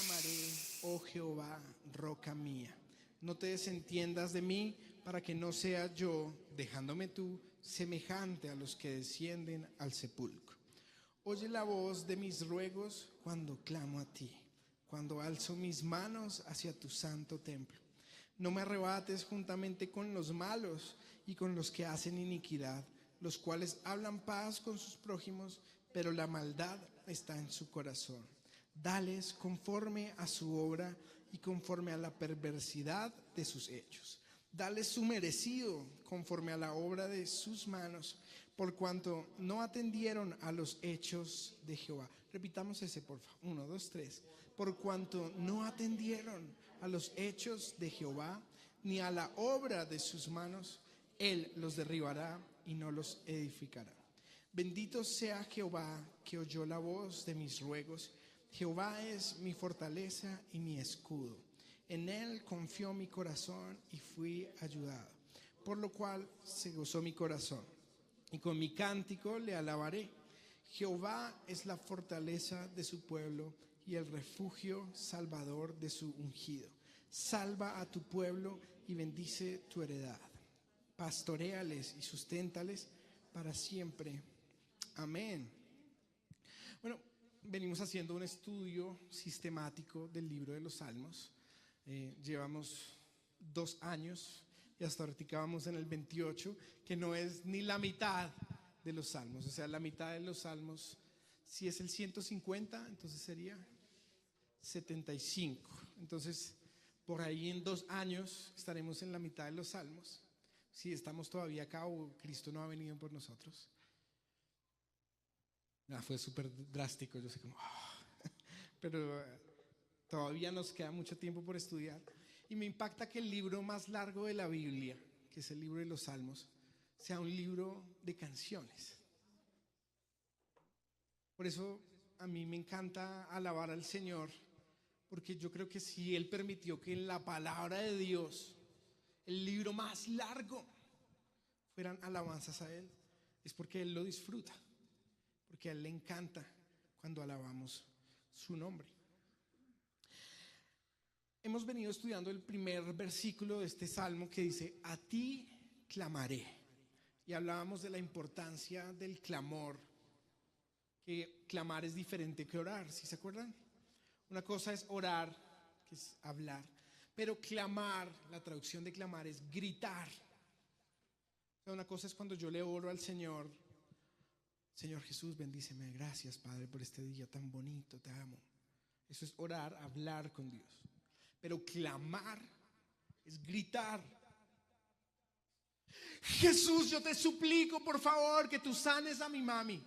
clamaré, oh Jehová, roca mía. No te desentiendas de mí, para que no sea yo, dejándome tú, semejante a los que descienden al sepulcro. Oye la voz de mis ruegos cuando clamo a ti, cuando alzo mis manos hacia tu santo templo. No me arrebates juntamente con los malos y con los que hacen iniquidad, los cuales hablan paz con sus prójimos, pero la maldad está en su corazón. Dales conforme a su obra y conforme a la perversidad de sus hechos. Dales su merecido conforme a la obra de sus manos, por cuanto no atendieron a los hechos de Jehová. Repitamos ese, por favor. 1, 2, 3. Por cuanto no atendieron a los hechos de Jehová, ni a la obra de sus manos, Él los derribará y no los edificará. Bendito sea Jehová, que oyó la voz de mis ruegos. Jehová es mi fortaleza y mi escudo. En Él confió mi corazón y fui ayudado. Por lo cual se gozó mi corazón, y con mi cántico le alabaré. Jehová es la fortaleza de su pueblo y el refugio salvador de su ungido. Salva a tu pueblo y bendice tu heredad. Pastoréales y susténtales para siempre. Amén. Bueno, venimos haciendo un estudio sistemático del libro de los Salmos. Llevamos 2 años y hasta ahorita vamos en el 28, que no es ni la mitad de los Salmos. O sea, la mitad de los Salmos, si es el 150, entonces sería 75. Entonces, por ahí en 2 años estaremos en la mitad de los Salmos. Si estamos todavía acá o Cristo no ha venido por nosotros. Fue súper drástico, yo sé como, pero todavía nos queda mucho tiempo por estudiar. Y me impacta que el libro más largo de la Biblia, que es el libro de los Salmos, sea un libro de canciones. Por eso a mí me encanta alabar al Señor, porque yo creo que si Él permitió que en la palabra de Dios, el libro más largo, fueran alabanzas a Él, es porque Él lo disfruta, porque a Él le encanta cuando alabamos su nombre. Hemos venido estudiando el primer versículo de este salmo que dice: a ti clamaré. Y hablábamos de la importancia del clamor, que clamar es diferente que orar, ¿sí se acuerdan? Una cosa es orar, que es hablar, pero clamar, la traducción de clamar es gritar. O sea, una cosa es cuando yo le oro al Señor: Señor Jesús, bendíceme, gracias Padre por este día tan bonito, te amo. Eso es orar, hablar con Dios. Pero clamar es gritar. Jesús, yo te suplico por favor que tú sanes a mi mami.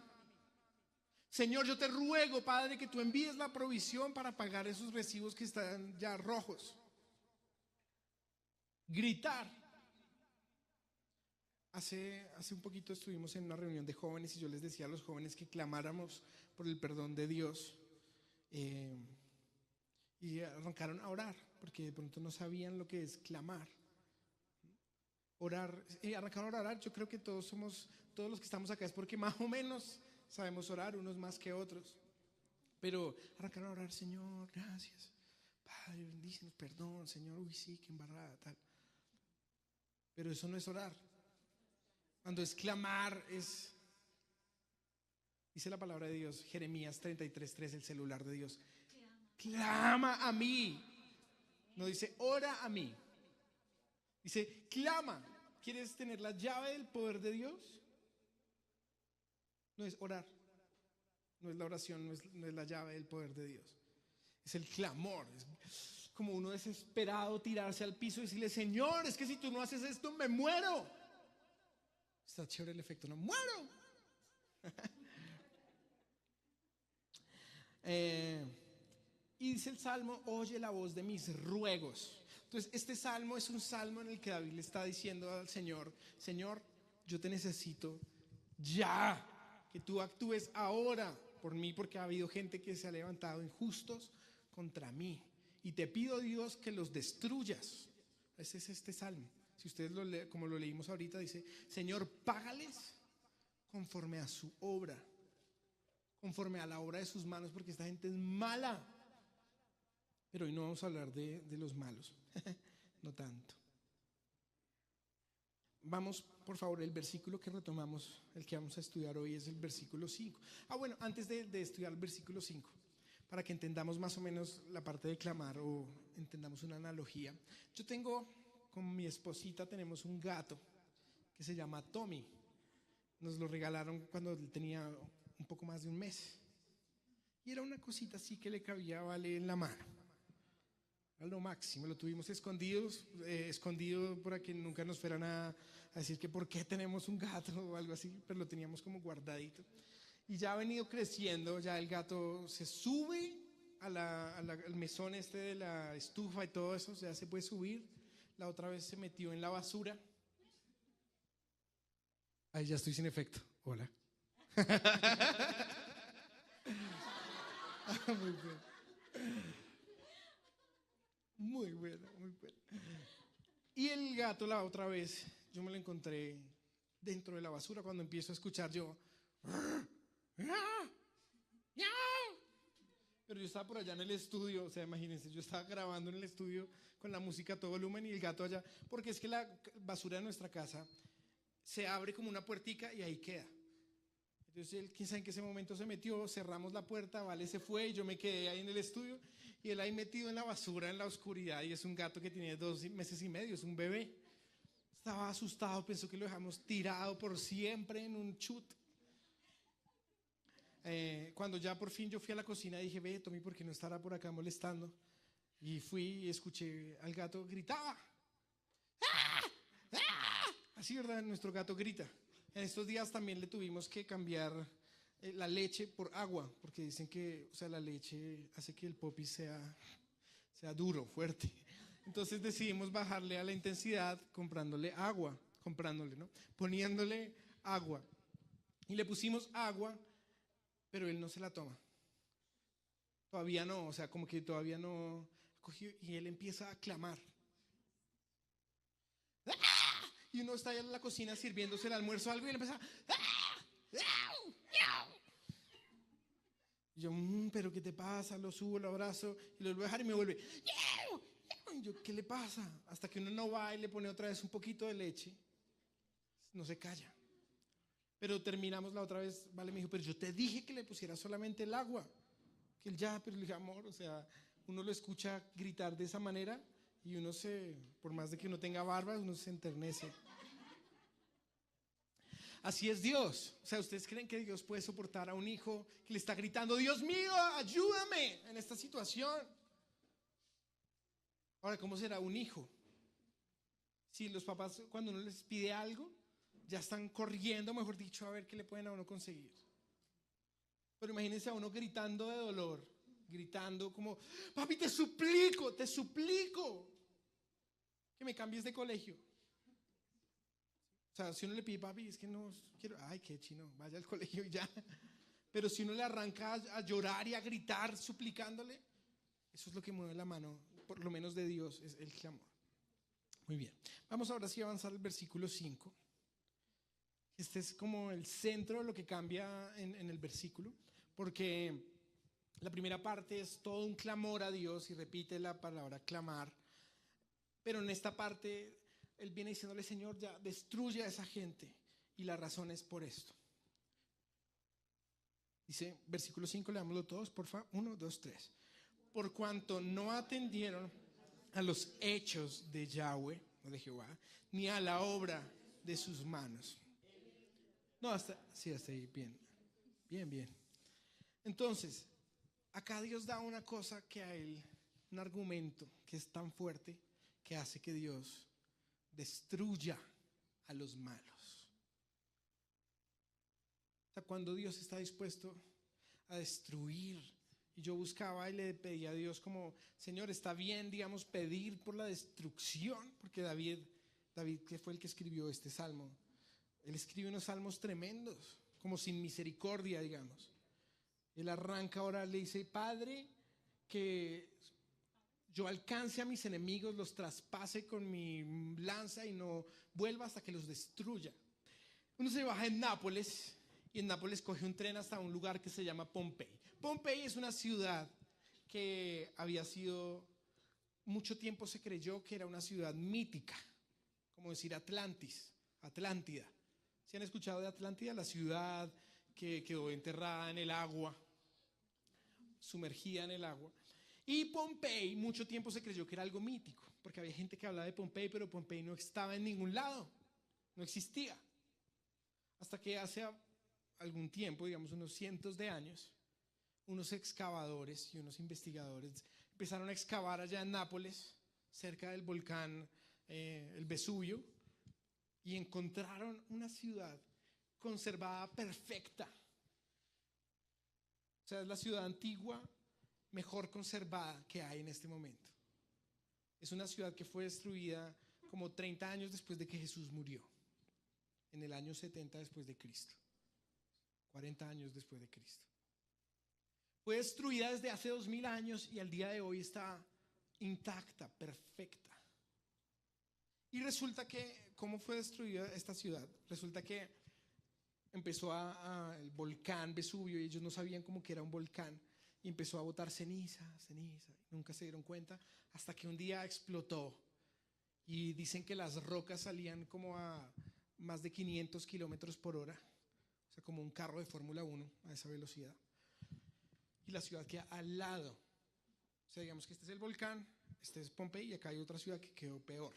Señor, yo te ruego, Padre, que tú envíes la provisión para pagar esos recibos que están ya rojos. Gritar. Hace un poquito estuvimos en una reunión de jóvenes y yo les decía a los jóvenes que clamáramos por el perdón de Dios. Y arrancaron a orar, porque de pronto no sabían lo que es clamar. Orar, arrancaron a orar. Yo creo que todos los que estamos acá es porque más o menos sabemos orar, unos más que otros. Pero arrancaron a orar: Señor, gracias, Padre, bendícenos, perdón, Señor, uy sí, qué embarrada, tal. Pero eso no es orar. Cuando es clamar, dice la palabra de Dios, Jeremías 33:3, el celular de Dios: clama a mí. No dice ora a mí, dice clama. ¿Quieres tener la llave del poder de Dios? No es orar, no es la oración, no es la llave del poder de Dios. Es el clamor. Es como uno desesperado tirarse al piso y decirle: Señor, es que si tú no haces esto me muero. Está chévere el efecto, no muero. Y dice el salmo: oye la voz de mis ruegos. Entonces este salmo es un salmo en el que David le está diciendo al Señor: Señor, yo te necesito ya, que tú actúes ahora por mí, porque ha habido gente que se ha levantado injustos contra mí, y te pido, Dios, que los destruyas. Ese es este salmo. Si ustedes lo leen, como lo leímos ahorita, dice: Señor, págales conforme a su obra, conforme a la obra de sus manos, porque esta gente es mala. Pero hoy no vamos a hablar de los malos, no tanto. Vamos, por favor, el versículo que retomamos, el que vamos a estudiar hoy es el versículo 5. Bueno, antes de estudiar el versículo 5, para que entendamos más o menos la parte de clamar o entendamos una analogía. Yo tengo, con mi esposita, tenemos un gato que se llama Tommy. Nos lo regalaron cuando él tenía un poco más de un mes. Y era una cosita así que le cabía, vale, en la mano. A lo máximo, lo tuvimos escondido para que nunca nos fueran a decir que por qué tenemos un gato o algo así, pero lo teníamos como guardadito. Y ya ha venido creciendo, ya el gato se sube al mesón este de la estufa y todo eso, ya se puede subir. La otra vez se metió en la basura. Ahí ya estoy sin efecto. Hola. Muy bien. Muy buena, muy buena. Y el gato la otra vez, yo me lo encontré dentro de la basura cuando empiezo a escuchar yo. Pero yo estaba por allá en el estudio, o sea, imagínense, yo estaba grabando en el estudio con la música a todo volumen y el gato allá, porque es que la basura de nuestra casa se abre como una puertica y ahí queda. Entonces él, quién sabe en qué ese momento se metió, cerramos la puerta, Vale se fue y yo me quedé ahí en el estudio y él ahí metido en la basura, en la oscuridad, y es un gato que tiene 2 meses y medio, es un bebé. Estaba asustado, pensó que lo dejamos tirado por siempre en un chut. Cuando ya por fin yo fui a la cocina dije, ve, Tommy, ¿por qué no estará por acá molestando? Y fui y escuché al gato, gritaba. ¡Ah! ¡Ah! Así, ¿verdad? Nuestro gato grita. En estos días también le tuvimos que cambiar la leche por agua, porque dicen que, o sea, la leche hace que el popi sea duro, fuerte. Entonces decidimos bajarle a la intensidad comprándole agua, ¿no? Poniéndole agua. Y le pusimos agua, pero él no se la toma. Todavía no, o sea, como que todavía no cogió y él empieza a clamar. ¡Ah! Y uno está allá en la cocina sirviéndose el almuerzo o algo y él empieza ¡ah! Y yo, pero ¿qué te pasa? Lo subo, lo abrazo y lo vuelvo a dejar y me vuelve. Y yo, ¿qué le pasa? Hasta que uno no va y le pone otra vez un poquito de leche, no se calla. Pero terminamos la otra vez, Vale me dijo, pero yo te dije que le pusiera solamente el agua. Que él ya, pero le dije, amor, o sea, uno lo escucha gritar de esa manera y uno por más de que uno tenga barba, uno se enternece. Así es Dios. O sea, ¿ustedes creen que Dios puede soportar a un hijo que le está gritando, Dios mío, ayúdame en esta situación? Ahora, ¿cómo será un hijo? Si los papás, cuando uno les pide algo, ya están corriendo, mejor dicho, a ver qué le pueden a uno conseguir. Pero imagínense a uno gritando de dolor, gritando como, papi, te suplico que me cambies de colegio. O sea, si uno le pide, papi, es que no quiero, ay, qué chino, vaya al colegio y ya. Pero si uno le arranca a llorar y a gritar suplicándole, eso es lo que mueve la mano, por lo menos de Dios, es el clamor. Muy bien, vamos ahora sí a avanzar al versículo 5. Este es como el centro de lo que cambia en el versículo, porque la primera parte es todo un clamor a Dios y repite la palabra clamar, pero en esta parte él viene diciéndole, Señor, ya destruye a esa gente, y la razón es por esto. Dice, versículo 5, leámoslo todos, por favor, 1, 2, 3. Por cuanto no atendieron a los hechos de Yahweh, o de Jehová, ni a la obra de sus manos. No, hasta ahí, bien. Entonces, acá Dios da una cosa que a él, un argumento que es tan fuerte que hace que Dios destruya a los malos. O sea, cuando Dios está dispuesto a destruir, y yo buscaba y le pedía a Dios como, Señor, está bien, digamos, pedir por la destrucción, porque David, que fue el que escribió este salmo, él escribe unos salmos tremendos, como sin misericordia, digamos. Él arranca ahora, le dice, Padre, que yo alcance a mis enemigos, los traspase con mi lanza y no vuelva hasta que los destruya. Uno se baja en Nápoles y en Nápoles coge un tren hasta un lugar que se llama Pompey. Pompey es una ciudad que había sido, mucho tiempo se creyó que era una ciudad mítica, como decir Atlantis, Atlántida. ¿Se han escuchado de Atlántida? La ciudad que quedó enterrada en el agua, sumergida en el agua. Y Pompey, mucho tiempo se creyó que era algo mítico, porque había gente que hablaba de Pompey, pero Pompey no estaba en ningún lado, no existía. Hasta que hace algún tiempo, digamos unos cientos de años, unos excavadores y unos investigadores empezaron a excavar allá en Nápoles, cerca del volcán el Vesubio, y encontraron una ciudad conservada perfecta. O sea, es la ciudad antigua mejor conservada que hay en este momento. Es una ciudad que fue destruida como 30 años después de que Jesús murió, en el año 70 después de Cristo, 40 años después de Cristo. Fue destruida desde hace 2000 años y al día de hoy está intacta, perfecta. Y resulta que, ¿cómo fue destruida esta ciudad? Resulta que empezó el volcán Vesubio y ellos no sabían cómo que era un volcán y empezó a botar ceniza, ceniza, y nunca se dieron cuenta hasta que un día explotó y dicen que las rocas salían como a más de 500 kilómetros por hora, o sea, como un carro de Fórmula 1 a esa velocidad. Y la ciudad queda al lado. O sea, digamos que este es el volcán, este es Pompey y acá hay otra ciudad que quedó peor.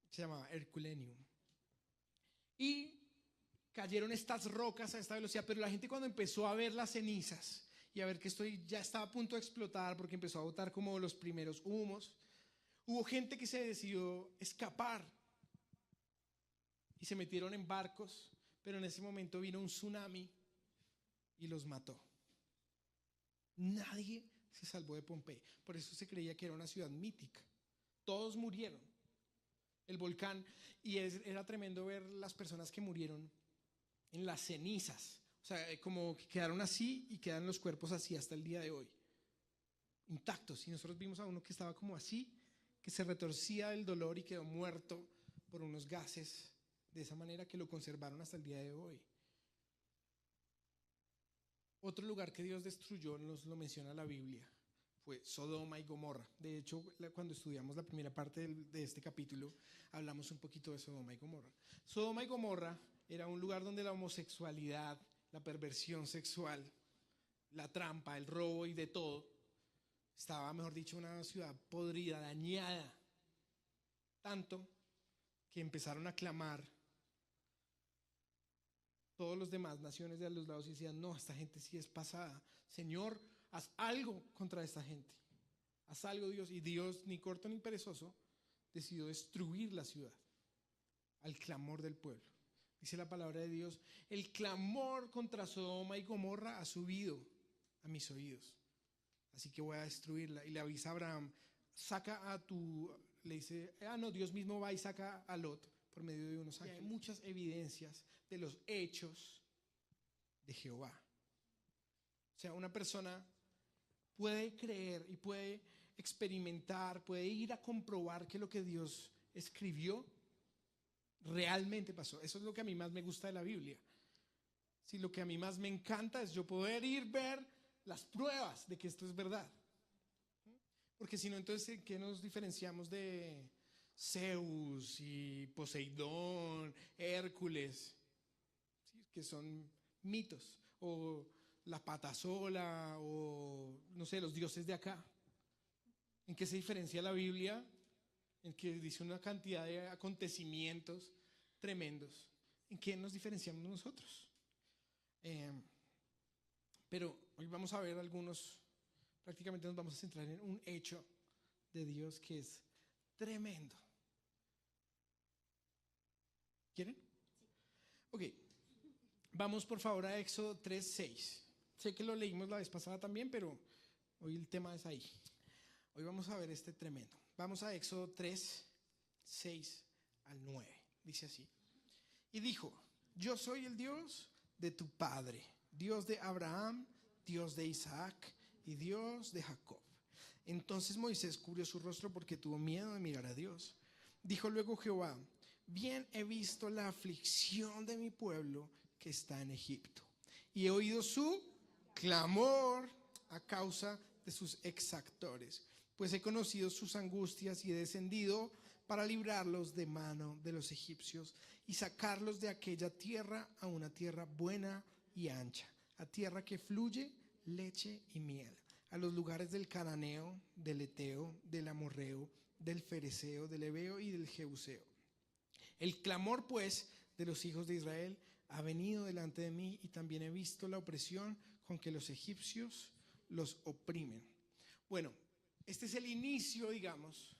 Se llamaba Herculaneum. Y cayeron estas rocas a esta velocidad, pero la gente cuando empezó a ver las cenizas y a ver que esto ya estaba a punto de explotar porque empezó a botar como los primeros humos, hubo gente que se decidió escapar y se metieron en barcos, pero en ese momento vino un tsunami y los mató. Nadie se salvó de Pompey. Por eso se creía que era una ciudad mítica. Todos murieron. El volcán, y era tremendo ver las personas que murieron en las cenizas. O sea, como que quedaron así y quedan los cuerpos así hasta el día de hoy, intactos. Y nosotros vimos a uno que estaba como así, que se retorcía del dolor y quedó muerto por unos gases, de esa manera que lo conservaron hasta el día de hoy. Otro lugar que Dios destruyó, nos lo menciona la Biblia, fue Sodoma y Gomorra. De hecho, cuando estudiamos la primera parte de este capítulo, hablamos un poquito de Sodoma y Gomorra. Sodoma y Gomorra era un lugar donde la homosexualidad, la perversión sexual, la trampa, el robo y de todo, estaba, mejor dicho, una ciudad podrida, dañada. Tanto que empezaron a clamar todos los demás naciones de a los lados y decían, no, esta gente sí es pasada. Señor, haz algo contra esta gente. Haz algo, Dios. Y Dios, ni corto ni perezoso, decidió destruir la ciudad al clamor del pueblo. Dice la palabra de Dios, el clamor contra Sodoma y Gomorra ha subido a mis oídos. Así que voy a destruirla. Y le avisa a Abraham, le dice, no, Dios mismo va y saca a Lot por medio de unos ángeles. Hay muchas evidencias de los hechos de Jehová. O sea, una persona puede creer y puede experimentar, puede ir a comprobar que lo que Dios escribió realmente pasó. Eso es lo que a mí más me gusta de la Biblia. Sí, lo que a mí más me encanta es yo poder ver las pruebas de que esto es verdad. Porque si no, entonces, ¿en qué nos diferenciamos de Zeus y Poseidón, Hércules? ¿Sí? Que son mitos. O la pata sola, o no sé, los dioses de acá. ¿En qué se diferencia la Biblia? En que dice una cantidad de acontecimientos tremendos. ¿En qué nos diferenciamos nosotros? Pero hoy vamos a ver algunos, prácticamente nos vamos a centrar en un hecho de Dios que es tremendo. ¿Quieren? Ok, vamos por favor a Éxodo 3:6. Sé que lo leímos la vez pasada también, pero hoy el tema es ahí. Hoy vamos a ver este tremendo. Vamos a Éxodo 3:6 al 9. Dice así. Y dijo, yo soy el Dios de tu padre, Dios de Abraham, Dios de Isaac y Dios de Jacob. Entonces Moisés cubrió su rostro porque tuvo miedo de mirar a Dios. Dijo luego Jehová, bien he visto la aflicción de mi pueblo que está en Egipto y he oído su clamor a causa de sus exactores, pues he conocido sus angustias y he descendido para librarlos de mano de los egipcios y sacarlos de aquella tierra a una tierra buena y ancha, a tierra que fluye leche y miel, a los lugares del cananeo, del eteo, del amorreo, del fereceo, del heveo y del jebuseo. El clamor, pues, de los hijos de Israel ha venido delante de mí y también he visto la opresión con que los egipcios los oprimen. Bueno, este es el inicio, digamos,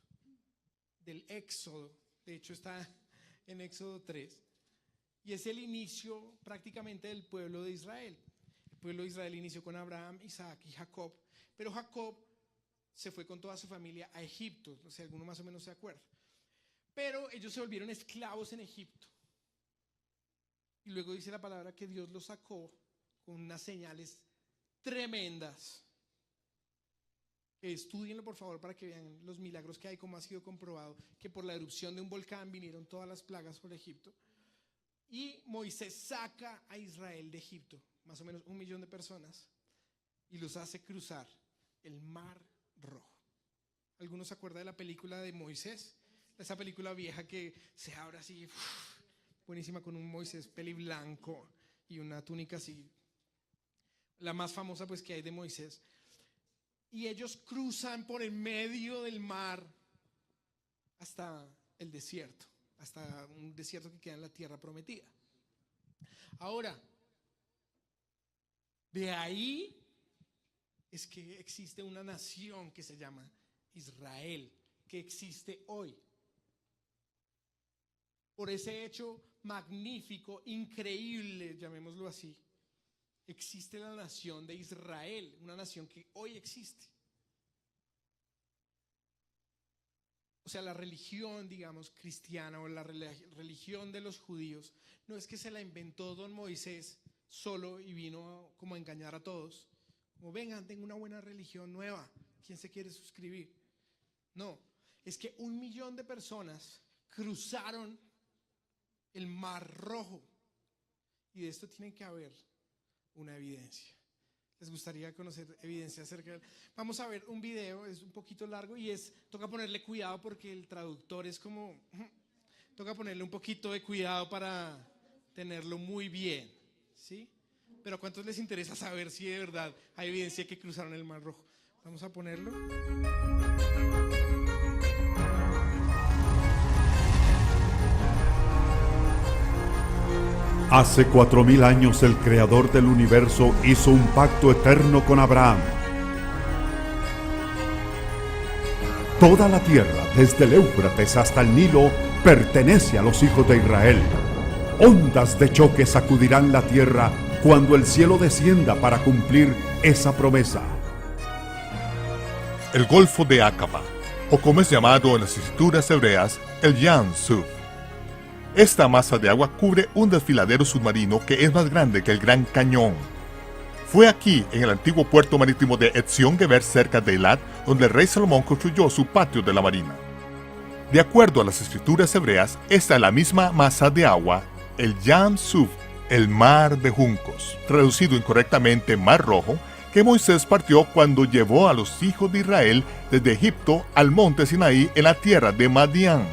del Éxodo. De hecho está en Éxodo 3 y es el inicio prácticamente del pueblo de Israel. El pueblo de Israel inició con Abraham, Isaac y Jacob, pero Jacob se fue con toda su familia a Egipto, no sé, alguno más o menos se acuerda. Pero ellos se volvieron esclavos en Egipto. Y luego dice la palabra que Dios los sacó con unas señales tremendas. Estudienlo por favor para que vean los milagros que hay, como ha sido comprobado que por la erupción de un volcán vinieron todas las plagas por Egipto. Y Moisés saca a Israel de Egipto, más o menos 1 millón de personas, y los hace cruzar el Mar Rojo. ¿Algunos se acuerdan de la película de Moisés? Esa película vieja que se abre así, buenísima, con un Moisés peliblanco y una túnica así, la más famosa pues que hay de Moisés. Y ellos cruzan por el medio del mar hasta el desierto, hasta un desierto que queda en la tierra prometida. Ahora, de ahí es que existe una nación que se llama Israel, que existe hoy. Por ese hecho magnífico, increíble, llamémoslo así, existe la nación de Israel, una nación que hoy existe. O sea, la religión, digamos, cristiana o la religión de los judíos, no es que se la inventó don Moisés solo y vino como a engañar a todos. Como vengan, tengo una buena religión nueva, ¿quién se quiere suscribir? No, es que 1 millón de personas cruzaron el Mar Rojo y de esto tiene que haber una evidencia. ¿Les gustaría conocer evidencia acerca de él? Vamos a ver un video, es un poquito largo y toca ponerle cuidado porque el traductor es como, toca ponerle un poquito de cuidado para tenerlo muy bien, ¿sí? Pero ¿a cuántos les interesa saber si de verdad hay evidencia que cruzaron el Mar Rojo? Vamos a ponerlo. Hace 4000 años el creador del universo hizo un pacto eterno con Abraham. Toda la tierra, desde el Éufrates hasta el Nilo, pertenece a los hijos de Israel. Ondas de choque sacudirán la tierra cuando el cielo descienda para cumplir esa promesa. El Golfo de Aqaba, o como es llamado en las escrituras hebreas, el Yam Suf. Esta masa de agua cubre un desfiladero submarino que es más grande que el Gran Cañón. Fue aquí, en el antiguo puerto marítimo de Etzion-Geber, cerca de Eilat, donde el rey Salomón construyó su patio de la marina. De acuerdo a las escrituras hebreas, esta es la misma masa de agua, el Yam Suf, el mar de juncos, traducido incorrectamente Mar Rojo, que Moisés partió cuando llevó a los hijos de Israel desde Egipto al monte Sinaí en la tierra de Madián.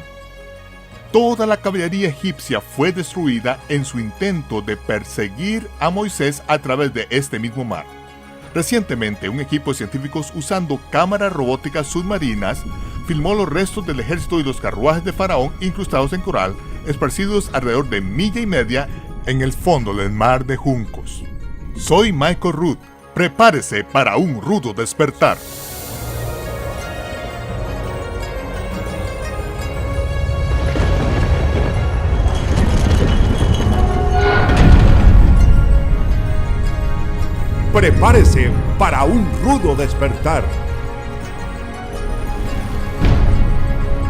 Toda la caballería egipcia fue destruida en su intento de perseguir a Moisés a través de este mismo mar. Recientemente, un equipo de científicos usando cámaras robóticas submarinas filmó los restos del ejército y los carruajes de Faraón incrustados en coral, esparcidos alrededor de 1,5 millas en el fondo del mar de juncos. Soy Michael Root. Prepárese para un rudo despertar. Prepárese para un rudo despertar.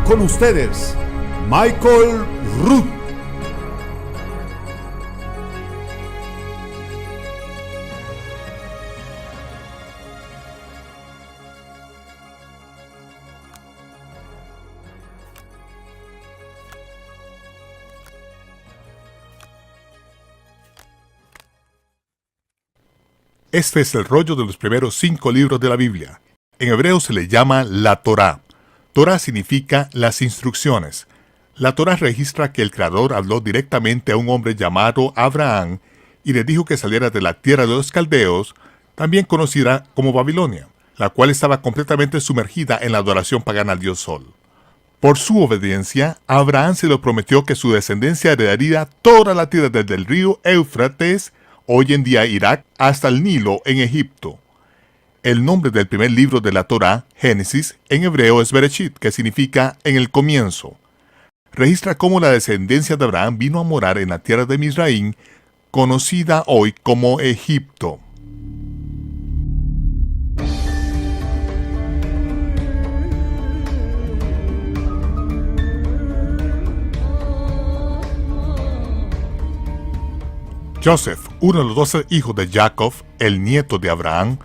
Con ustedes, Michael Root. Este es el rollo de los primeros 5 libros de la Biblia. En hebreo se le llama la Torá. Torá significa las instrucciones. La Torá registra que el Creador habló directamente a un hombre llamado Abraham y le dijo que saliera de la tierra de los caldeos, también conocida como Babilonia, la cual estaba completamente sumergida en la adoración pagana al dios Sol. Por su obediencia, a Abraham se le prometió que su descendencia heredaría toda la tierra desde el río Éufrates, hoy en día Irak, hasta el Nilo en Egipto. El nombre del primer libro de la Torá, Génesis, en hebreo es Bereshit, que significa en el comienzo. Registra cómo la descendencia de Abraham vino a morar en la tierra de Misraín, conocida hoy como Egipto. Joseph, uno de los 12 hijos de Jacob, el nieto de Abraham,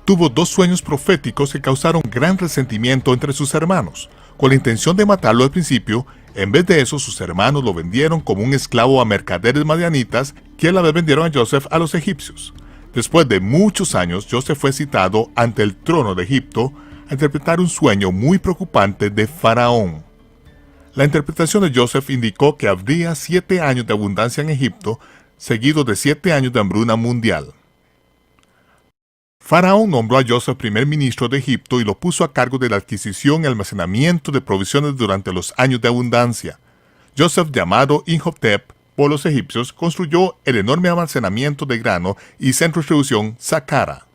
tuvo 2 sueños proféticos que causaron gran resentimiento entre sus hermanos. Con la intención de matarlo al principio, en vez de eso sus hermanos lo vendieron como un esclavo a mercaderes madianitas que a la vez vendieron a Joseph a los egipcios. Después de muchos años, Joseph fue citado ante el trono de Egipto a interpretar un sueño muy preocupante de Faraón. La interpretación de Joseph indicó que habría 7 años de abundancia en Egipto, seguido de 7 años de hambruna mundial. Faraón nombró a Joseph primer ministro de Egipto y lo puso a cargo de la adquisición y almacenamiento de provisiones durante los años de abundancia. Joseph, llamado Imhotep por los egipcios, construyó el enorme almacenamiento de grano y centro de distribución Saqqara.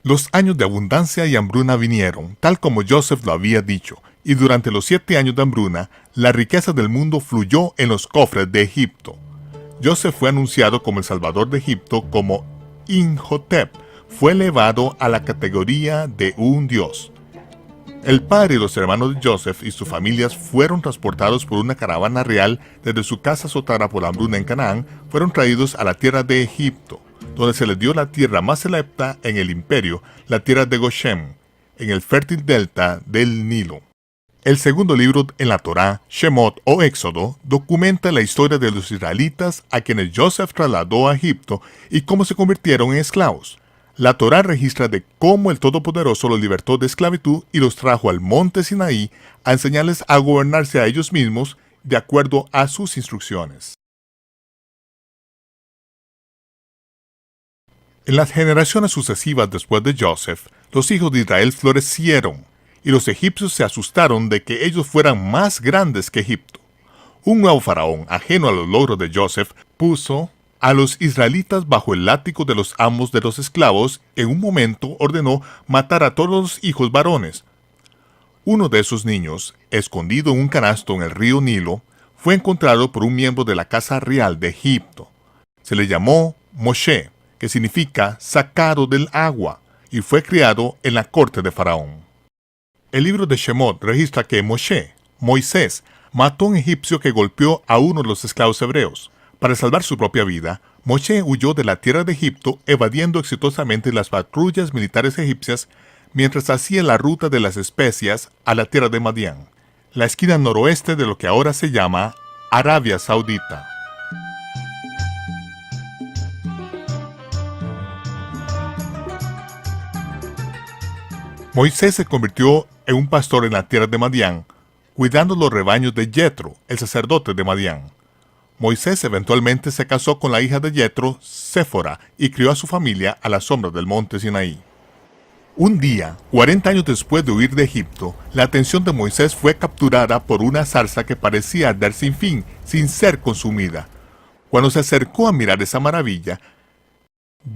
Los años de abundancia y hambruna vinieron, tal como Joseph lo había dicho, y durante los 7 años de hambruna, la riqueza del mundo fluyó en los cofres de Egipto. Joseph fue anunciado como el Salvador de Egipto como Imhotep. Fue elevado a la categoría de un dios. El padre y los hermanos de Joseph y sus familias fueron transportados por una caravana real desde su casa azotada por la hambruna en Canaán, fueron traídos a la tierra de Egipto, donde se les dio la tierra más selecta en el imperio, la tierra de Goshen, en el fértil delta del Nilo. El segundo libro en la Torá, Shemot o Éxodo, documenta la historia de los israelitas a quienes Joseph trasladó a Egipto y cómo se convirtieron en esclavos. La Torá registra de cómo el Todopoderoso los libertó de esclavitud y los trajo al monte Sinaí a enseñarles a gobernarse a ellos mismos de acuerdo a sus instrucciones. En las generaciones sucesivas después de Joseph, los hijos de Israel florecieron, y los egipcios se asustaron de que ellos fueran más grandes que Egipto. Un nuevo faraón, ajeno a los logros de Joseph, puso a los israelitas bajo el látigo de los amos de los esclavos. En un momento ordenó matar a todos los hijos varones. Uno de esos niños, escondido en un canasto en el río Nilo, fue encontrado por un miembro de la casa real de Egipto. Se le llamó Moshe, que significa sacado del agua, y fue criado en la corte de Faraón. El libro de Shemot registra que Moisés, mató a un egipcio que golpeó a uno de los esclavos hebreos. Para salvar su propia vida, Moshe huyó de la tierra de Egipto, evadiendo exitosamente las patrullas militares egipcias mientras hacía la ruta de las especias a la tierra de Madián, la esquina noroeste de lo que ahora se llama Arabia Saudita. Moisés se convirtió en un pastor en la tierra de Madián, cuidando los rebaños de Yetro, el sacerdote de Madián. Moisés eventualmente se casó con la hija de Yetro, Séfora, y crió a su familia a la sombra del monte Sinaí. Un día, 40 años después de huir de Egipto, la atención de Moisés fue capturada por una zarza que parecía arder sin fin, sin ser consumida. Cuando se acercó a mirar esa maravilla,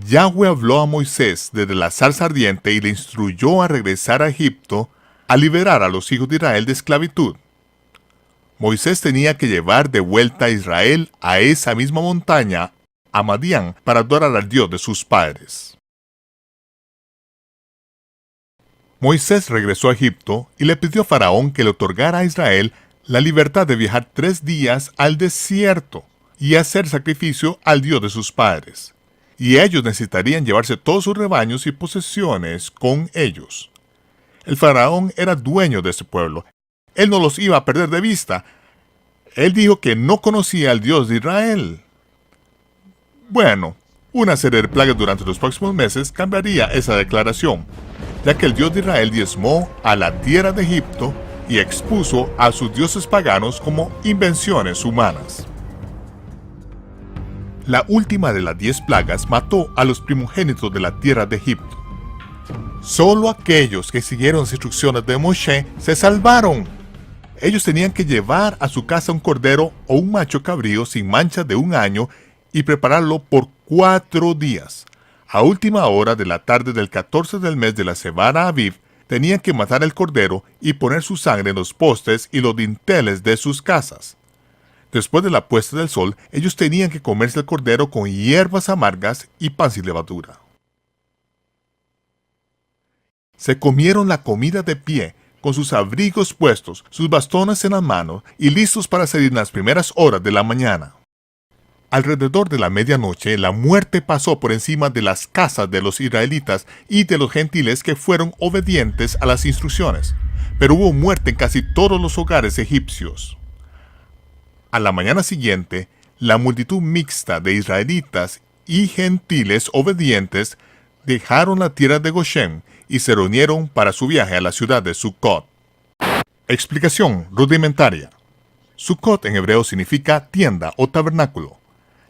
Yahweh habló a Moisés desde la zarza ardiente y le instruyó a regresar a Egipto a liberar a los hijos de Israel de esclavitud. Moisés tenía que llevar de vuelta a Israel a esa misma montaña, a Madián, para adorar al Dios de sus padres. Moisés regresó a Egipto y le pidió a Faraón que le otorgara a Israel la libertad de viajar 3 días al desierto y hacer sacrificio al Dios de sus padres. Y ellos necesitarían llevarse todos sus rebaños y posesiones con ellos. El faraón era dueño de ese pueblo. Él no los iba a perder de vista. Él dijo que no conocía al Dios de Israel. Bueno, Una serie de plagas durante los próximos meses cambiaría esa declaración, ya que el Dios de Israel diezmó a la tierra de Egipto y expuso a sus dioses paganos como invenciones humanas. La última de las 10 plagas mató a los primogénitos de la tierra de Egipto. Solo aquellos que siguieron las instrucciones de Moshe se salvaron. Ellos tenían que llevar a su casa un cordero o un macho cabrío sin mancha de 1 año y prepararlo por 4 días. A última hora de la tarde del 14 del mes de la Semana Aviv, tenían que matar el cordero y poner su sangre en los postes y los dinteles de sus casas. Después de la puesta del sol, ellos tenían que comerse el cordero con hierbas amargas y pan sin levadura. Se comieron la comida de pie, con sus abrigos puestos, sus bastones en las manos y listos para salir en las primeras horas de la mañana. Alrededor de la medianoche, la muerte pasó por encima de las casas de los israelitas y de los gentiles que fueron obedientes a las instrucciones, pero hubo muerte en casi todos los hogares egipcios. A la mañana siguiente, la multitud mixta de israelitas y gentiles obedientes dejaron la tierra de Goshen y se reunieron para su viaje a la ciudad de Sucot. Explicación rudimentaria. Sucot en hebreo significa tienda o tabernáculo.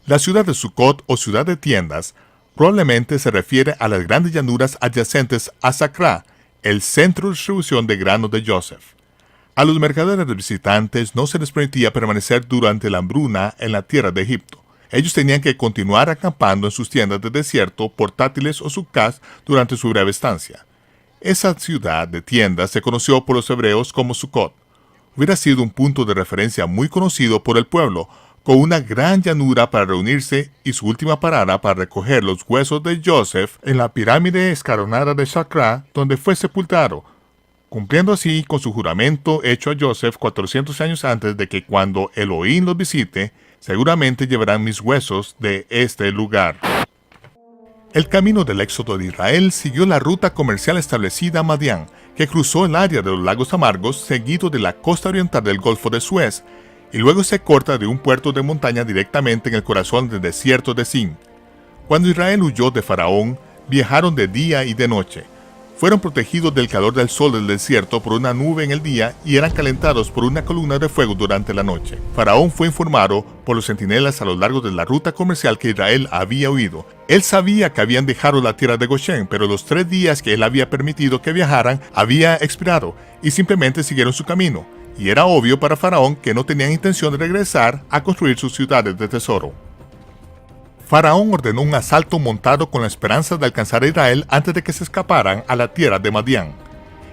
La ciudad de Sucot o ciudad de tiendas probablemente se refiere a las grandes llanuras adyacentes a Sacra, el centro de distribución de granos de Joseph. A los mercaderes de visitantes no se les permitía permanecer durante la hambruna en la tierra de Egipto. Ellos tenían que continuar acampando en sus tiendas de desierto, portátiles o sukkahs durante su breve estancia. Esa ciudad de tiendas se conoció por los hebreos como Sucot. Hubiera sido un punto de referencia muy conocido por el pueblo, con una gran llanura para reunirse y su última parada para recoger los huesos de Joseph en la pirámide escalonada de Sacra, donde fue sepultado, cumpliendo así con su juramento hecho a Joseph 400 años antes de que cuando Elohim los visite, seguramente llevarán mis huesos de este lugar. El camino del éxodo de Israel siguió la ruta comercial establecida a Madián, que cruzó el área de los lagos amargos seguido de la costa oriental del Golfo de Suez, y luego se corta de un puerto de montaña directamente en el corazón del desierto de Sin. Cuando Israel huyó de Faraón, viajaron de día y de noche. Fueron protegidos del calor del sol del desierto por una nube en el día y eran calentados por una columna de fuego durante la noche. Faraón fue informado por los centinelas a lo largo de la ruta comercial que Israel había huido. Él sabía que habían dejado la tierra de Goshen, pero los 3 días que él había permitido que viajaran había expirado y simplemente siguieron su camino. Y era obvio para Faraón que no tenían intención de regresar a construir sus ciudades de tesoro. Faraón ordenó un asalto montado con la esperanza de alcanzar a Israel antes de que se escaparan a la tierra de Madián.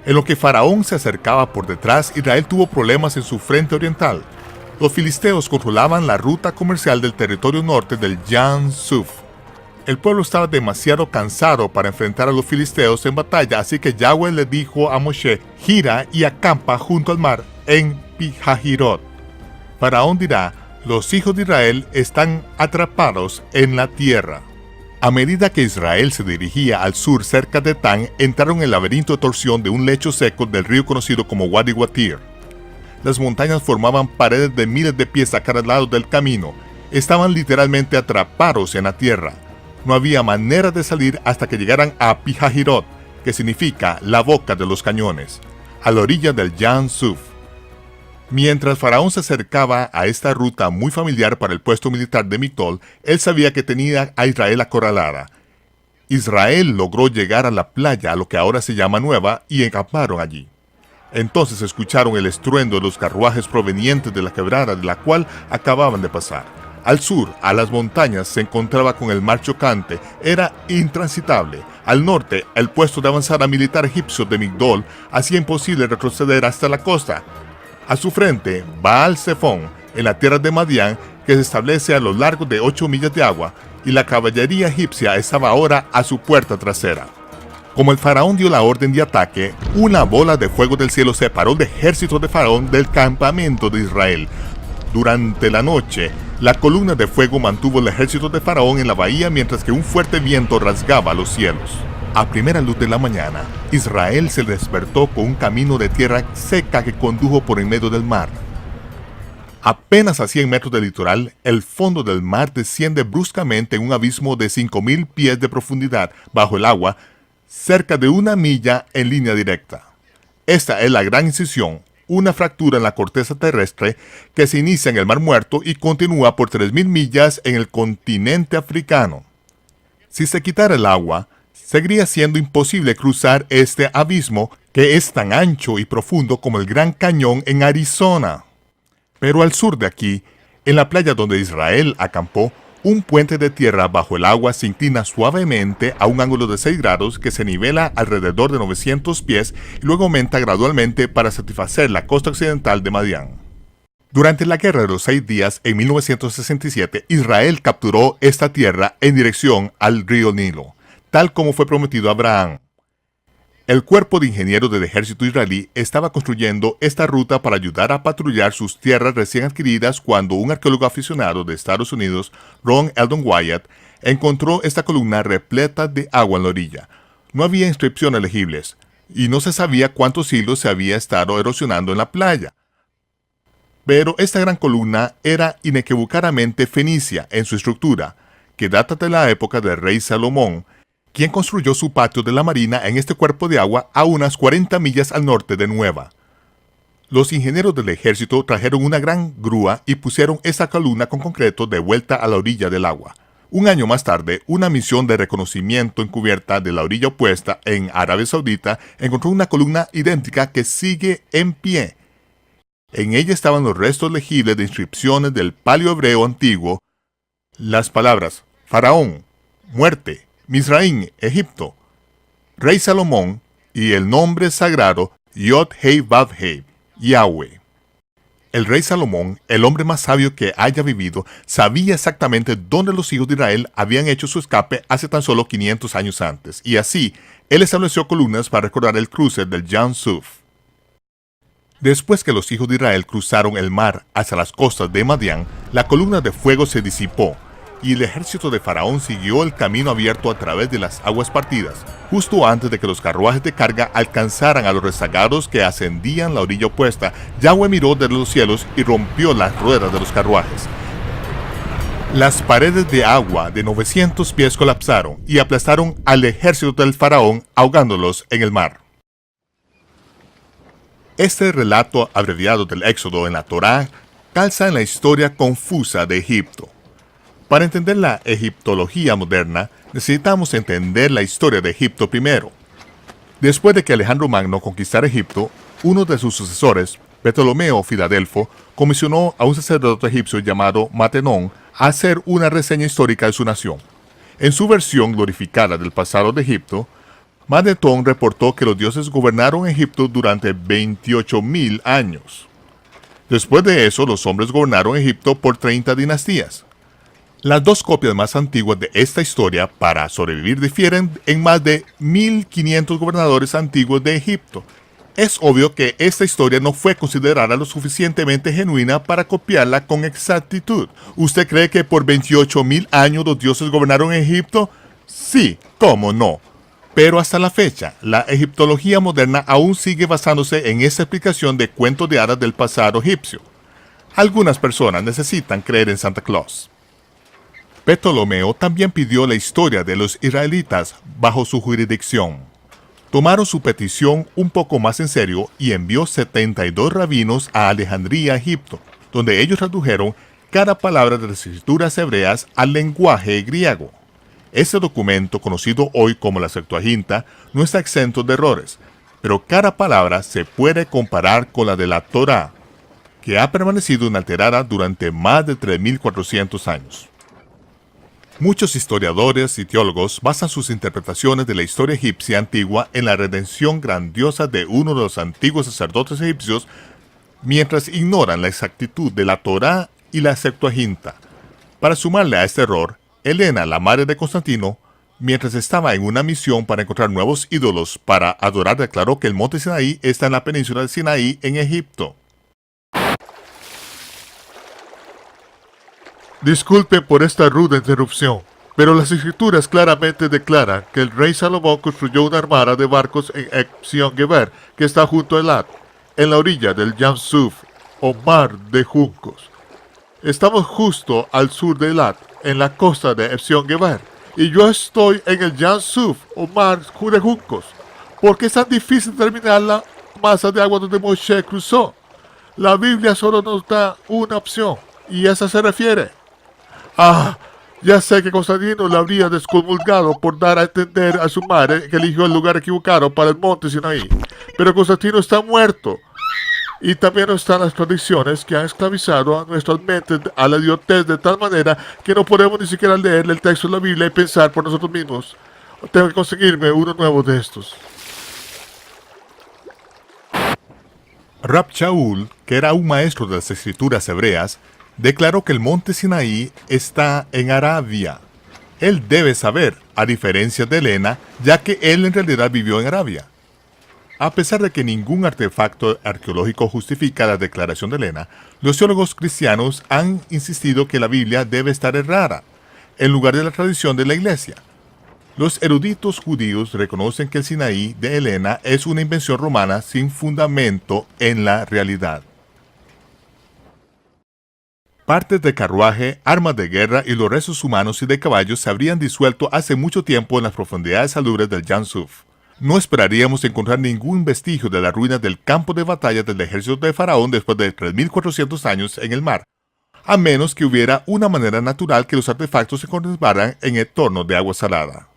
En lo que Faraón se acercaba por detrás, Israel tuvo problemas en su frente oriental. Los filisteos controlaban la ruta comercial del territorio norte del Yan Suf. El pueblo estaba demasiado cansado para enfrentar a los filisteos en batalla, así que Yahweh le dijo a Moshe: gira y acampa junto al mar en Pijahirot. Faraón dirá: los hijos de Israel están atrapados en la tierra. A medida que Israel se dirigía al sur cerca de Tan, entraron en el laberinto de torsión de un lecho seco del río conocido como Wadi Watir. Las montañas formaban paredes de miles de pies a cada lado del camino. Estaban literalmente atrapados en la tierra. No había manera de salir hasta que llegaran a Pijahirot, que significa la boca de los cañones, a la orilla del Yan Suf. Mientras Faraón se acercaba a esta ruta muy familiar para el puesto militar de Migdol, él sabía que tenía a Israel acorralada. Israel logró llegar a la playa, a lo que ahora se llama Nueva, y acamparon allí. Entonces escucharon el estruendo de los carruajes provenientes de la quebrada de la cual acababan de pasar. Al sur, a las montañas, se encontraba con el mar chocante. Era intransitable. Al norte, el puesto de avanzada militar egipcio de Migdol hacía imposible retroceder hasta la costa. A su frente, Baal Zephón, en la tierra de Madián, que se establece a lo largo de 8 millas de agua, y la caballería egipcia estaba ahora a su puerta trasera. Como el faraón dio la orden de ataque, una bola de fuego del cielo separó el ejército de Faraón del campamento de Israel. Durante la noche, la columna de fuego mantuvo el ejército de Faraón en la bahía mientras que un fuerte viento rasgaba los cielos. A primera luz de la mañana, Israel se despertó con un camino de tierra seca que condujo por en medio del mar. Apenas a 100 metros del litoral, el fondo del mar desciende bruscamente en un abismo de 5.000 pies de profundidad bajo el agua, cerca de 1 milla en línea directa. Esta es la Gran Incisión, una fractura en la corteza terrestre que se inicia en el Mar Muerto y continúa por 3.000 millas en el continente africano. Si se quitara el agua, seguiría siendo imposible cruzar este abismo que es tan ancho y profundo como el Gran Cañón en Arizona. Pero al sur de aquí, en la playa donde Israel acampó, un puente de tierra bajo el agua se inclina suavemente a un ángulo de 6 grados que se nivela alrededor de 900 pies y luego aumenta gradualmente para satisfacer la costa occidental de Madián. Durante la Guerra de los 6 días en 1967, Israel capturó esta tierra en dirección al río Nilo, tal como fue prometido a Abraham. El cuerpo de ingenieros del ejército israelí estaba construyendo esta ruta para ayudar a patrullar sus tierras recién adquiridas cuando un arqueólogo aficionado de Estados Unidos, Ron Eldon Wyatt, encontró esta columna repleta de agua en la orilla. No había inscripciones legibles, y no se sabía cuántos siglos se había estado erosionando en la playa. Pero esta gran columna era inequívocamente fenicia en su estructura, que data de la época del rey Salomón, quien construyó su patio de la marina en este cuerpo de agua a unas 40 millas al norte de Nueva. Los ingenieros del ejército trajeron una gran grúa y pusieron esa columna con concreto de vuelta a la orilla del agua. Un año más tarde, una misión de reconocimiento encubierta de la orilla opuesta en Arabia Saudita encontró una columna idéntica que sigue en pie. En ella estaban los restos legibles de inscripciones del paleohebreo antiguo, las palabras Faraón, muerte, Misraín, Egipto, Rey Salomón y el nombre sagrado Yod-Heh-Vav-Heh, Yahweh. El rey Salomón, el hombre más sabio que haya vivido, sabía exactamente dónde los hijos de Israel habían hecho su escape hace tan solo 500 años antes, y así él estableció columnas para recordar el cruce del Yam Suf. Después que los hijos de Israel cruzaron el mar hacia las costas de Madián, la columna de fuego se disipó, y el ejército de Faraón siguió el camino abierto a través de las aguas partidas, justo antes de que los carruajes de carga alcanzaran a los rezagados que ascendían la orilla opuesta. Yahweh miró desde los cielos y rompió las ruedas de los carruajes. Las paredes de agua de 900 pies colapsaron y aplastaron al ejército del Faraón, ahogándolos en el mar. Este relato abreviado del Éxodo en la Torá calza en la historia confusa de Egipto. Para entender la egiptología moderna, necesitamos entender la historia de Egipto primero. Después de que Alejandro Magno conquistara Egipto, uno de sus sucesores, Ptolomeo Filadelfo, comisionó a un sacerdote egipcio llamado Matenón a hacer una reseña histórica de su nación. En su versión glorificada del pasado de Egipto, Matenón reportó que los dioses gobernaron Egipto durante 28.000 años. Después de eso, los hombres gobernaron Egipto por 30 dinastías. Las dos copias más antiguas de esta historia para sobrevivir difieren en más de 1.500 gobernadores antiguos de Egipto. Es obvio que esta historia no fue considerada lo suficientemente genuina para copiarla con exactitud. ¿Usted cree que por 28.000 años los dioses gobernaron Egipto? Sí, cómo no. Pero hasta la fecha, la egiptología moderna aún sigue basándose en esa explicación de cuentos de hadas del pasado egipcio. Algunas personas necesitan creer en Santa Claus. Ptolomeo también pidió la historia de los israelitas bajo su jurisdicción. Tomaron su petición un poco más en serio y envió 72 rabinos a Alejandría, Egipto, donde ellos tradujeron cada palabra de las escrituras hebreas al lenguaje griego. Este documento, conocido hoy como la Septuaginta, no está exento de errores, pero cada palabra se puede comparar con la de la Torá, que ha permanecido inalterada durante más de 3.400 años. Muchos historiadores y teólogos basan sus interpretaciones de la historia egipcia antigua en la redención grandiosa de uno de los antiguos sacerdotes egipcios, mientras ignoran la exactitud de la Torá y la Septuaginta. Para sumarle a este error, Helena, la madre de Constantino, mientras estaba en una misión para encontrar nuevos ídolos para adorar, declaró que el monte Sinaí está en la península de Sinaí en Egipto. Disculpe por esta ruda interrupción, pero las escrituras claramente declaran que el rey Salomón construyó una armada de barcos en Ezion Geber, que está junto a Elat, en la orilla del Yam Suf, o Mar de Juncos. Estamos justo al sur de Eilat, en la costa de Ezion-Geber, y yo estoy en el Yan Suf, o Mar de Juncos. ¿Por qué es tan difícil determinar la masa de agua donde Moshe cruzó? La Biblia solo nos da una opción, y esa se refiere. Ya sé que Constantino le habría descomulgado por dar a entender a su madre que eligió el lugar equivocado para el monte Sinaí. Pero Constantino está muerto. Y también están las tradiciones que han esclavizado a nuestras mentes a la idiotez de tal manera que no podemos ni siquiera leer el texto de la Biblia y pensar por nosotros mismos. Tengo que conseguirme uno nuevo de estos. Rab Shaul, que era un maestro de las escrituras hebreas, declaró que el monte Sinaí está en Arabia. Él debe saber, a diferencia de Elena, ya que él en realidad vivió en Arabia. A pesar de que ningún artefacto arqueológico justifica la declaración de Elena, los teólogos cristianos han insistido que la Biblia debe estar errada, en lugar de la tradición de la Iglesia. Los eruditos judíos reconocen que el Sinaí de Elena es una invención romana sin fundamento en la realidad. Partes de carruaje, armas de guerra y los restos humanos y de caballos se habrían disuelto hace mucho tiempo en las profundidades salubres del Yan Suf. No esperaríamos encontrar ningún vestigio de las ruinas del campo de batalla del ejército de Faraón después de 3.400 años en el mar, a menos que hubiera una manera natural que los artefactos se conservaran en entornos de agua salada.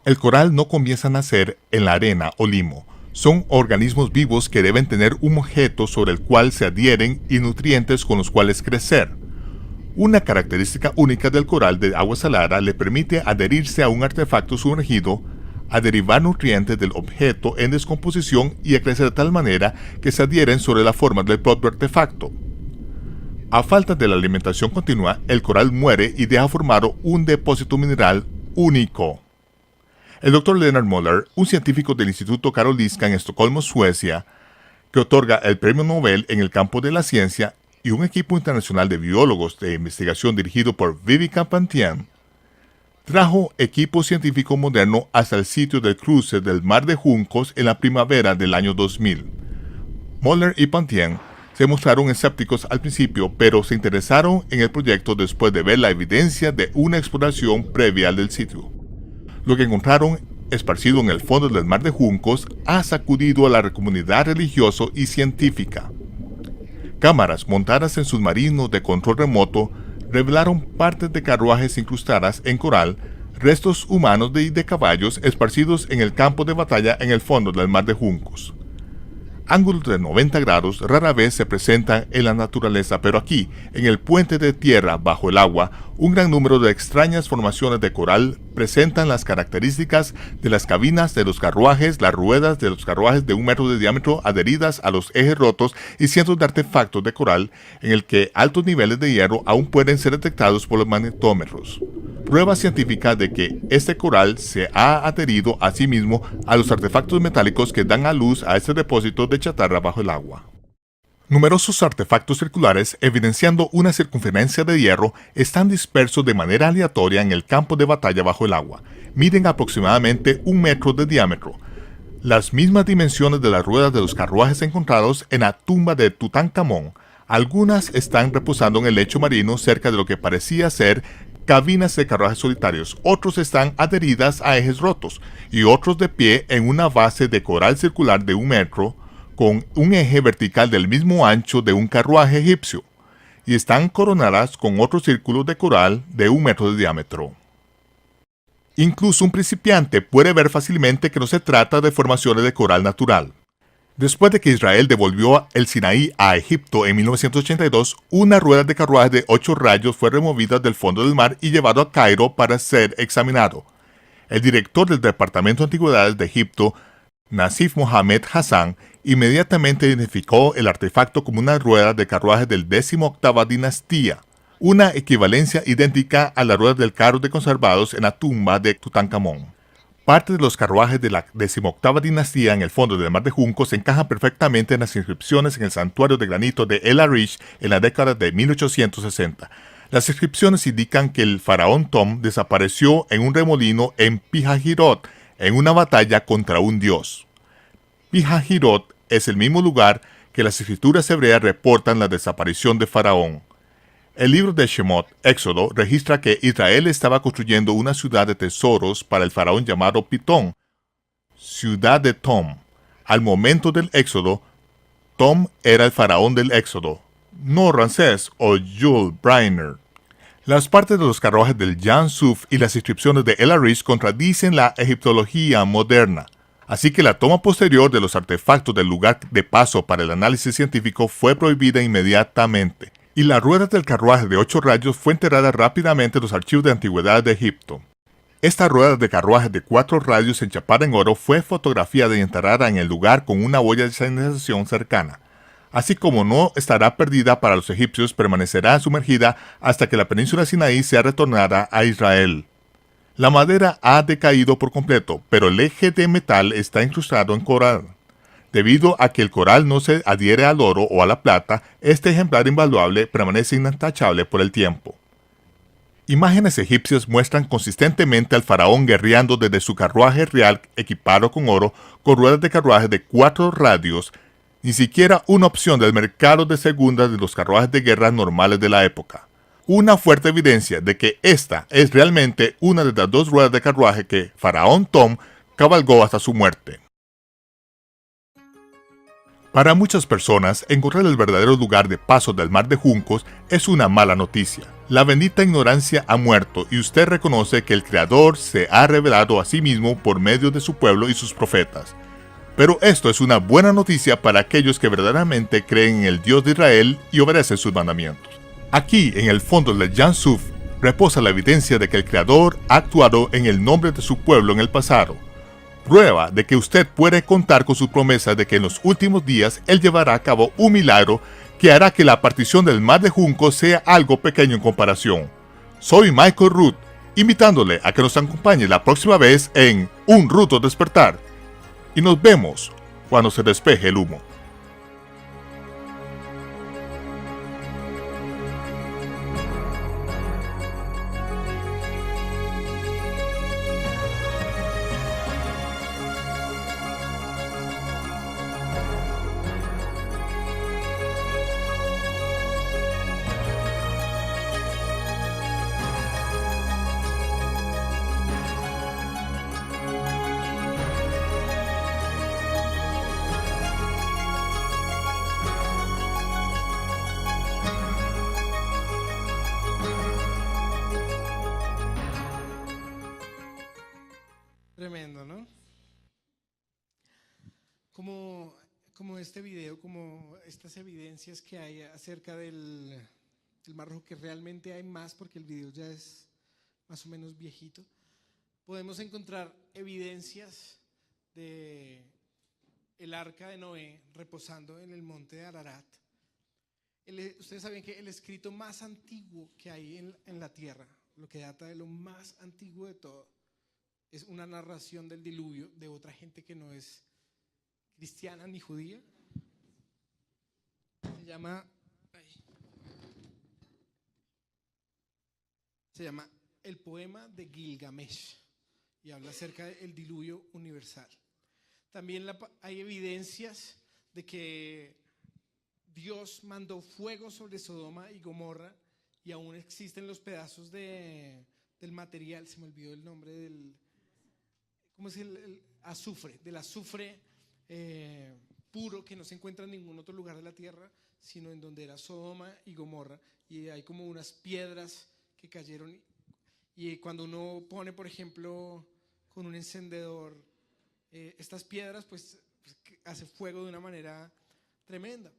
El coral no comienza a nacer en la arena o limo. Son organismos vivos que deben tener un objeto sobre el cual se adhieren y nutrientes con los cuales crecer. Una característica única del coral de agua salada le permite adherirse a un artefacto sumergido, a derivar nutrientes del objeto en descomposición y a crecer de tal manera que se adhieren sobre la forma del propio artefacto. A falta de la alimentación continua, el coral muere y deja formado un depósito mineral único. El Dr. Leonard Muller, un científico del Instituto Karolinska en Estocolmo, Suecia, que otorga el Premio Nobel en el campo de la ciencia, y un equipo internacional de biólogos de investigación dirigido por Vivica Pantien, trajo equipo científico moderno hasta el sitio del cruce del Mar de Juncos en la primavera del año 2000. Muller y Pantien se mostraron escépticos al principio, pero se interesaron en el proyecto después de ver la evidencia de una exploración previa del sitio. Lo que encontraron esparcido en el fondo del Mar de Juncos ha sacudido a la comunidad religiosa y científica. Cámaras montadas en submarinos de control remoto revelaron partes de carruajes incrustadas en coral, restos humanos y de caballos esparcidos en el campo de batalla en el fondo del Mar de Juncos. Ángulos de 90 grados rara vez se presentan en la naturaleza, pero aquí, en el puente de tierra bajo el agua, un gran número de extrañas formaciones de coral presentan las características de las cabinas de los carruajes, las ruedas de los carruajes de 1 metro de diámetro adheridas a los ejes rotos y cientos de artefactos de coral en el que altos niveles de hierro aún pueden ser detectados por los magnetómetros. Prueba científica de que este coral se ha adherido a sí mismo a los artefactos metálicos que dan a luz a este depósito de chatarra bajo el agua. Numerosos artefactos circulares, evidenciando una circunferencia de hierro, están dispersos de manera aleatoria en el campo de batalla bajo el agua. Miden aproximadamente 1 metro de diámetro. Las mismas dimensiones de las ruedas de los carruajes encontrados en la tumba de Tutankamón. Algunas están reposando en el lecho marino cerca de lo que parecía ser cabinas de carruajes solitarios, otros están adheridas a ejes rotos y otros de pie en una base de coral circular de 1 metro con un eje vertical del mismo ancho de un carruaje egipcio y están coronadas con otros círculos de coral de 1 metro de diámetro. Incluso un principiante puede ver fácilmente que no se trata de formaciones de coral natural. Después de que Israel devolvió el Sinaí a Egipto en 1982, una rueda de carruaje de 8 rayos fue removida del fondo del mar y llevado a Cairo para ser examinado. El director del Departamento de Antigüedades de Egipto, Nasif Mohamed Hassan, inmediatamente identificó el artefacto como una rueda de carruaje del 18ª dinastía, una equivalencia idéntica a las ruedas del carro de conservados en la tumba de Tutankamón. Parte de los carruajes de la 18ª dinastía en el fondo del Mar de Juncos encajan perfectamente en las inscripciones en el santuario de granito de El Arish en la década de 1860. Las inscripciones indican que el faraón Tom desapareció en un remolino en Pihahirot en una batalla contra un dios. Pihahirot es el mismo lugar que que las escrituras hebreas reportan la desaparición de Faraón. El libro de Shemot, Éxodo, registra que Israel estaba construyendo una ciudad de tesoros para el faraón llamado Pitón, ciudad de Tom. Al momento del Éxodo, Tom era el faraón del Éxodo, no Ramsés o Jules Briner. Las partes de los carruajes del Jan Suf y las inscripciones de El Arish contradicen la egiptología moderna, así que la toma posterior de los artefactos del lugar de paso para el análisis científico fue prohibida inmediatamente, y la rueda del carruaje de 8 rayos fue enterrada rápidamente en los archivos de antigüedad de Egipto. Esta rueda de carruaje de 4 radios enchapada en oro fue fotografiada y enterrada en el lugar con una huella de señalización cercana. Así como no estará perdida para los egipcios, permanecerá sumergida hasta que la península Sinaí sea retornada a Israel. La madera ha decaído por completo, pero el eje de metal está incrustado en coral. Debido a que el coral no se adhiere al oro o a la plata, este ejemplar invaluable permanece intachable por el tiempo. Imágenes egipcias muestran consistentemente al faraón guerreando desde su carruaje real equipado con oro, con ruedas de carruaje de 4 radios, ni siquiera una opción del mercado de segunda de los carruajes de guerra normales de la época. Una fuerte evidencia de que esta es realmente una de las 2 ruedas de carruaje que Faraón Tom cabalgó hasta su muerte. Para muchas personas, encontrar el verdadero lugar de paso del mar de juncos es una mala noticia. La bendita ignorancia ha muerto y usted reconoce que el Creador se ha revelado a sí mismo por medio de su pueblo y sus profetas. Pero esto es una buena noticia para aquellos que verdaderamente creen en el Dios de Israel y obedecen sus mandamientos. Aquí, en el fondo del Jan Suf, reposa la evidencia de que el Creador ha actuado en el nombre de su pueblo en el pasado. Prueba de que usted puede contar con su promesa de que en los últimos días Él llevará a cabo un milagro que hará que la partición del mar de juncos sea algo pequeño en comparación. Soy Michael Root, invitándole a que nos acompañe la próxima vez en Un Ruto Despertar. Y nos vemos cuando se despeje el humo. Tremendo, ¿no? Como este video, como estas evidencias que hay acerca del Mar Rojo, que realmente hay más porque el video ya es más o menos viejito, podemos encontrar evidencias de el arca de Noé reposando en el monte de Ararat. Ustedes saben que el escrito más antiguo que hay en la tierra, lo que data de lo más antiguo de todo, es una narración del diluvio de otra gente que no es cristiana ni judía. Se llama El poema de Gilgamesh y habla acerca del diluvio universal. También hay evidencias de que Dios mandó fuego sobre Sodoma y Gomorra y aún existen los pedazos del material, se me olvidó el nombre del... ¿Cómo es el azufre? Del azufre puro que no se encuentra en ningún otro lugar de la tierra, sino en donde era Sodoma y Gomorra. Y hay como unas piedras que cayeron. Y cuando uno pone, por ejemplo, con un encendedor estas piedras, pues hace fuego de una manera tremenda.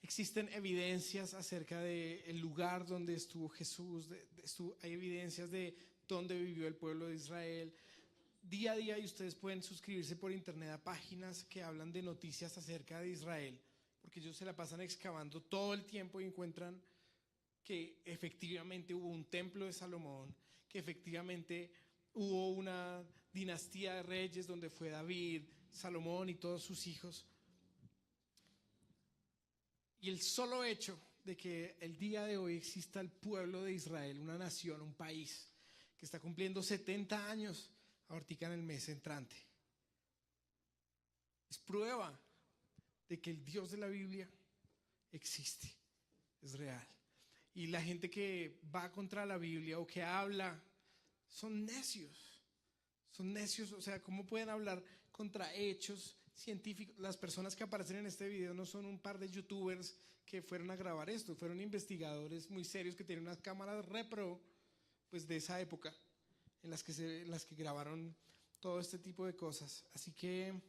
Existen evidencias acerca del lugar donde estuvo Jesús, hay evidencias de dónde vivió el pueblo de Israel. Día a día, y ustedes pueden suscribirse por internet a páginas que hablan de noticias acerca de Israel, porque ellos se la pasan excavando todo el tiempo y encuentran que efectivamente hubo un templo de Salomón, que efectivamente hubo una dinastía de reyes donde fue David, Salomón y todos sus hijos. Y el solo hecho de que el día de hoy exista el pueblo de Israel, una nación, un país que está cumpliendo 70 años ahorita en el mes entrante, es prueba de que el Dios de la Biblia existe, es real. Y la gente que va contra la Biblia o que habla son necios. Son necios, o sea, ¿cómo pueden hablar contra hechos científicos? Las personas que aparecen en este video no son un par de youtubers que fueron a grabar esto, fueron investigadores muy serios que tienen unas cámaras repro, pues de esa época, en las que grabaron todo este tipo de cosas. Así que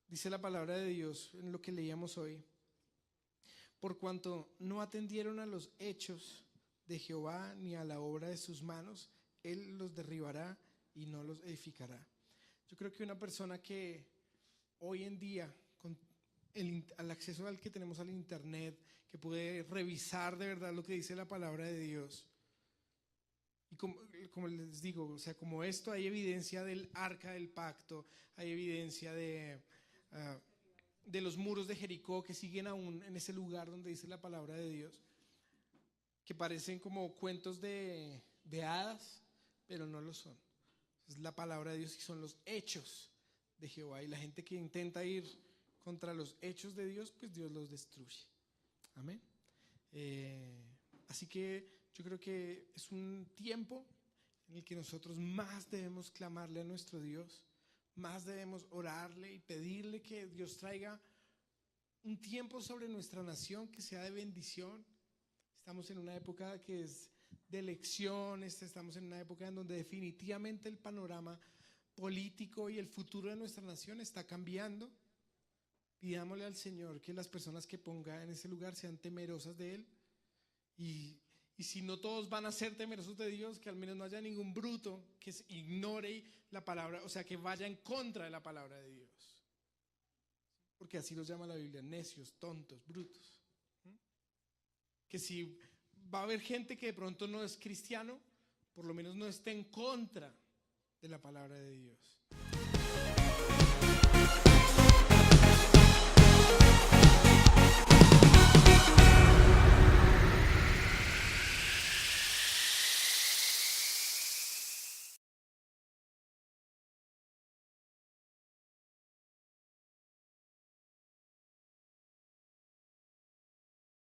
dice la palabra de Dios en lo que leíamos hoy: por cuanto no atendieron a los hechos de Jehová ni a la obra de sus manos, Él los derribará y no los edificará. Yo creo que una persona que hoy en día, con el acceso al que tenemos al internet, que puede revisar de verdad lo que dice la palabra de Dios, y como les digo, o sea, como esto, hay evidencia del arca del pacto, hay evidencia de los muros de Jericó que siguen aún en ese lugar donde dice la palabra de Dios, que parecen como cuentos de hadas, pero no lo son. Es la palabra de Dios y son los hechos de Jehová. Y la gente que intenta ir contra los hechos de Dios, pues Dios los destruye. Amén. Así que yo creo que es un tiempo en el que nosotros más debemos clamarle a nuestro Dios, más debemos orarle y pedirle que Dios traiga un tiempo sobre nuestra nación que sea de bendición. Estamos en una época que es de elecciones, estamos en una época en donde definitivamente el panorama político y el futuro de nuestra nación está cambiando. Pidámosle al Señor que las personas que ponga en ese lugar sean temerosas de Él, y si no todos van a ser temerosos de Dios, que al menos no haya ningún bruto que ignore la palabra, o sea, que vaya en contra de la palabra de Dios, porque así los llama la Biblia: necios, tontos, brutos. Que si va a haber gente que de pronto no es cristiano, por lo menos no esté en contra de la palabra de Dios.